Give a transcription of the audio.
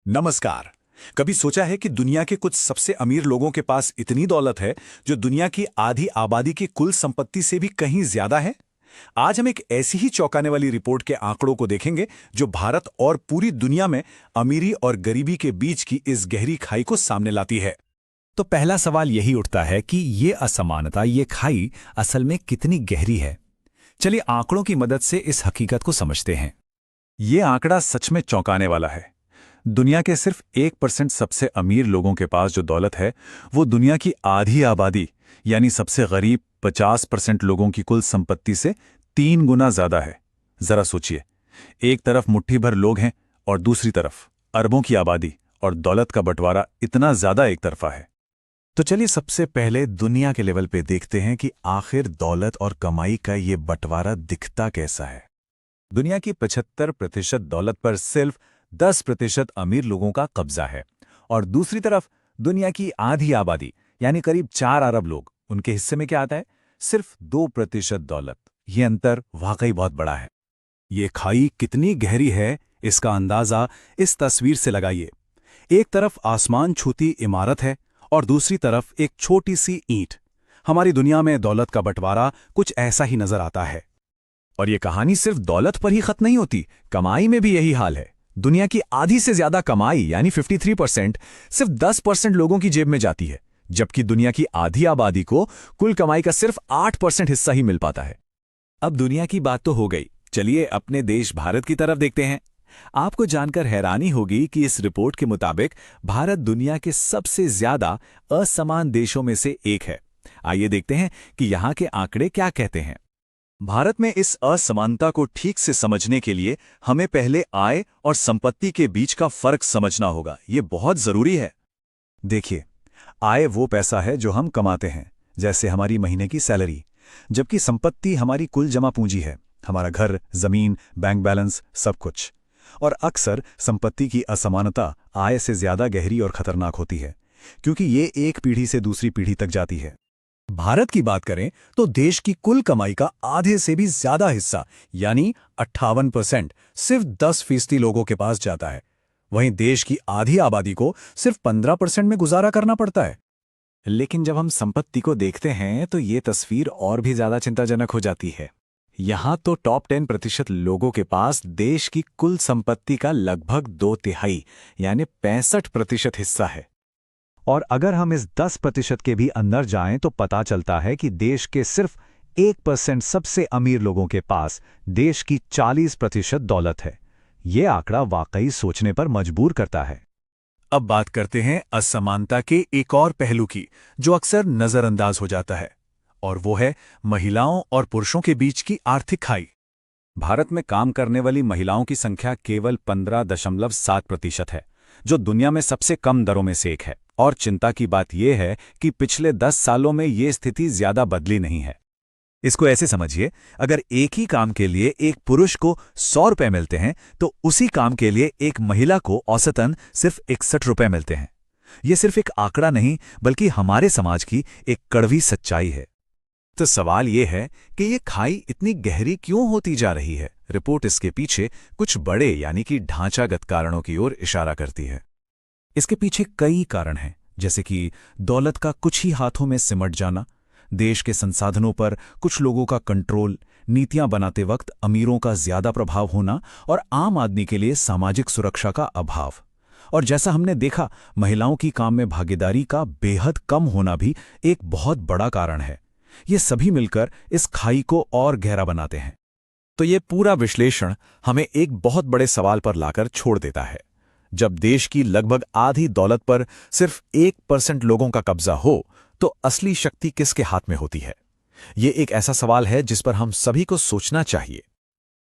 नमस्कार। कभी सोचा है कि दुनिया के कुछ सबसे अमीर लोगों के पास इतनी दौलत है जो दुनिया की आधी आबादी की कुल संपत्ति से भी कहीं ज्यादा है? आज हम एक ऐसी ही चौंकाने वाली रिपोर्ट के आंकड़ों को देखेंगे जो भारत और पूरी दुनिया में अमीरी और गरीबी के बीच की इस गहरी खाई को सामने लाती है। तो पहला सवाल यही उठता है कि ये असमानता, ये खाई असल में कितनी गहरी है। चलिए आंकड़ों की मदद से इस हकीकत को समझते हैं। ये आंकड़ा सच में चौंकाने वाला है। दुनिया के सिर्फ 1% सबसे अमीर लोगों के पास जो दौलत है वो दुनिया की आधी आबादी यानी सबसे गरीब 50% लोगों की कुल संपत्ति से 3 गुना ज्यादा है। जरा सोचिए, एक तरफ मुट्ठी भर लोग हैं और दूसरी तरफ अरबों की आबादी, और दौलत का बंटवारा इतना ज्यादा एक तरफा है। तो चलिए सबसे पहले दुनिया के लेवल पे देखते हैं कि आखिर दौलत और कमाई का ये बंटवारा दिखता कैसा है। दुनिया की 75% दौलत पर सिर्फ 10% अमीर लोगों का कब्जा है, और दूसरी तरफ दुनिया की आधी आबादी यानी करीब 4 अरब लोग, उनके हिस्से में क्या आता है? सिर्फ 2% दौलत। ये अंतर वाकई बहुत बड़ा है। ये खाई कितनी गहरी है इसका अंदाजा इस तस्वीर से लगाइए। एक तरफ आसमान छूती इमारत है और दूसरी तरफ एक छोटी सी ईंट। हमारी दुनिया में दौलत का बंटवारा कुछ ऐसा ही नजर आता है। और ये कहानी सिर्फ दौलत पर ही खत्म नहीं होती, कमाई में भी यही हाल है। दुनिया की आधी से ज्यादा कमाई यानी 53% सिर्फ 10% लोगों की जेब में जाती है, जबकि दुनिया की आधी आबादी को कुल कमाई का सिर्फ 8% हिस्सा ही मिल पाता है। अब दुनिया की बात तो हो गई, चलिए अपने देश भारत की तरफ देखते हैं। आपको जानकर हैरानी होगी कि इस रिपोर्ट के मुताबिक भारत दुनिया के सबसे ज्यादा असमान देशों में से एक है। आइए देखते हैं कि यहाँ के आंकड़े क्या कहते हैं। भारत में इस असमानता को ठीक से समझने के लिए हमें पहले आय और संपत्ति के बीच का फर्क समझना होगा। ये बहुत जरूरी है। देखिए, आय वो पैसा है जो हम कमाते हैं, जैसे हमारी महीने की सैलरी, जबकि संपत्ति हमारी कुल जमा पूंजी है, हमारा घर, जमीन, बैंक बैलेंस, सब कुछ। और अक्सर संपत्ति की असमानता आय से ज्यादा गहरी और खतरनाक होती है, क्योंकि ये एक पीढ़ी से दूसरी पीढ़ी तक जाती है। भारत की बात करें तो देश की कुल कमाई का आधे से भी ज्यादा हिस्सा यानी 58% सिर्फ 10% लोगों के पास जाता है। वहीं देश की आधी आबादी को सिर्फ 15% में गुजारा करना पड़ता है। लेकिन जब हम संपत्ति को देखते हैं तो ये तस्वीर और भी ज्यादा चिंताजनक हो जाती है। यहां तो टॉप 10% लोगों के पास देश की कुल संपत्ति का लगभग 2/3 यानी 65% हिस्सा है। और अगर हम इस 10% के भी अंदर जाएं तो पता चलता है कि देश के सिर्फ 1% सबसे अमीर लोगों के पास देश की 40% दौलत है। ये आंकड़ा वाकई सोचने पर मजबूर करता है। अब बात करते हैं असमानता के एक और पहलू की, जो अक्सर नजरअंदाज हो जाता है, और वो है महिलाओं और पुरुषों के बीच की आर्थिक खाई। भारत में काम करने वाली महिलाओं की संख्या केवल 15.7% है, जो दुनिया में सबसे कम दरों में से एक है। और चिंता की बात यह है कि पिछले 10 सालों में ये स्थिति ज्यादा बदली नहीं है। इसको ऐसे समझिए, अगर एक ही काम के लिए एक पुरुष को 100 रुपए मिलते हैं तो उसी काम के लिए एक महिला को औसतन सिर्फ 61 रुपए मिलते हैं। ये सिर्फ एक आंकड़ा नहीं, बल्कि हमारे समाज की एक कड़वी सच्चाई है। तो सवाल ये है कि ये खाई इतनी गहरी क्यों होती जा रही है? रिपोर्ट इसके पीछे कुछ बड़े यानी कि ढांचागत कारणों की ओर इशारा करती है। इसके पीछे कई कारण हैं, जैसे कि दौलत का कुछ ही हाथों में सिमट जाना, देश के संसाधनों पर कुछ लोगों का कंट्रोल, नीतियां बनाते वक्त अमीरों का ज्यादा प्रभाव होना और आम आदमी के लिए सामाजिक सुरक्षा का अभाव। और जैसा हमने देखा, महिलाओं की काम में भागीदारी का बेहद कम होना भी एक बहुत बड़ा कारण है। ये सभी मिलकर इस खाई को और गहरा बनाते हैं। तो ये पूरा विश्लेषण हमें एक बहुत बड़े सवाल पर लाकर छोड़ देता है। जब देश की लगभग आधी दौलत पर सिर्फ 1% लोगों का कब्जा हो, तो असली शक्ति किसके हाथ में होती है? ये एक ऐसा सवाल है जिस पर हम सभी को सोचना चाहिए।